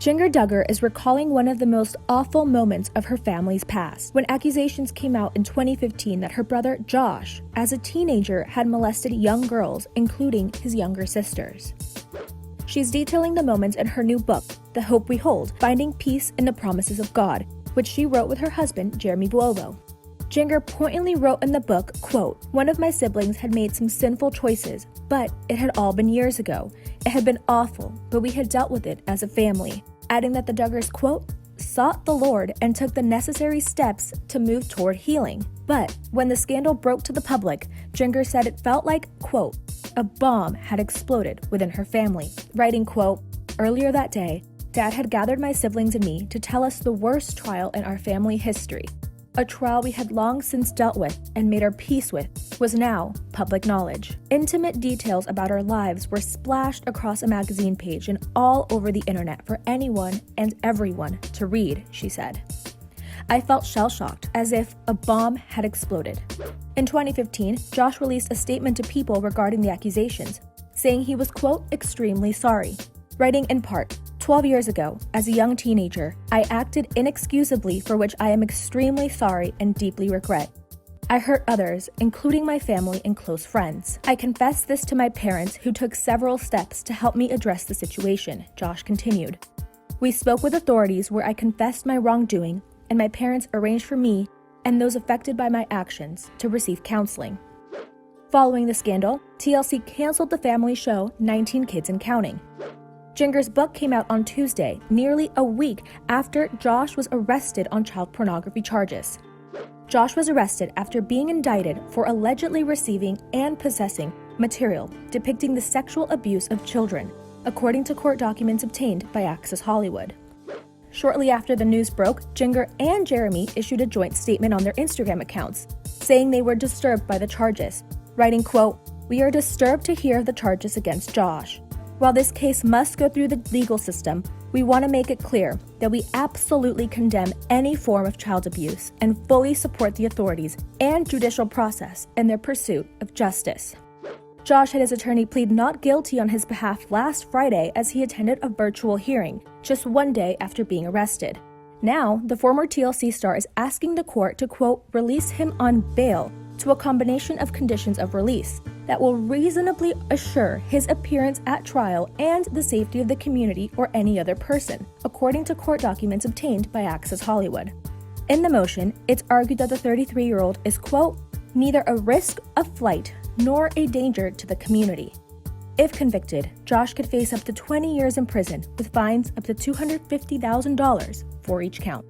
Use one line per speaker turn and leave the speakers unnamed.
Jinger Duggar is recalling one of the most awful moments of her family's past, when accusations came out in 2015 that her brother Josh, as a teenager, had molested young girls, including his younger sisters. She's detailing the moments in her new book, The Hope We Hold: Finding Peace in the Promises of God, which she wrote with her husband, Jeremy Vuolo. Jinger pointedly wrote in the book, quote, "One of my siblings had made some sinful choices, but it had all been years ago. It had been awful, but we had dealt with it as a family," adding that the Duggars, quote, "sought the Lord and took the necessary steps to move toward healing. But when the scandal broke to the public, Jinger said it felt like, quote, a bomb had exploded within her family," writing, quote, "Earlier that day, Dad had gathered my siblings and me to tell us the worst trial in our family history. A trial we had long since dealt with and made our peace with was now public knowledge. Intimate details about our lives were splashed across a magazine page and all over the internet for anyone and everyone to read," she said. "I felt shell-shocked, as if a bomb had exploded." In 2015, Josh released a statement to People regarding the accusations, saying he was, quote, "extremely sorry," writing in part, "12 years ago, as a young teenager, I acted inexcusably for which I am extremely sorry and deeply regret. I hurt others, including my family and close friends. I confess this to my parents, who took several steps to help me address the situation," Josh continued. "We spoke with authorities where I confessed my wrongdoing, and my parents arranged for me and those affected by my actions to receive counseling." Following the scandal, TLC canceled the family show 19 Kids and Counting. Jinger's book came out on Tuesday, nearly a week after Josh was arrested on child pornography charges. Josh was arrested after being indicted for allegedly receiving and possessing material depicting the sexual abuse of children, according to court documents obtained by Access Hollywood. Shortly after the news broke, Jinger and Jeremy issued a joint statement on their Instagram accounts, saying they were disturbed by the charges, writing, quote, "We are disturbed to hear the charges against Josh. While this case must go through the legal system, we want to make it clear that we absolutely condemn any form of child abuse and fully support the authorities and judicial process in their pursuit of justice." Josh had his attorney plead not guilty on his behalf last Friday as he attended a virtual hearing, just one day after being arrested. Now, the former TLC star is asking the court to, quote, "release him on bail to a combination of conditions of release that will reasonably assure his appearance at trial and the safety of the community or any other person," according to court documents obtained by Access Hollywood. In the motion, it's argued that the 33-year-old is, quote, "neither a risk of flight nor a danger to the community." If convicted, Josh could face up to 20 years in prison with fines up to $250,000 for each count.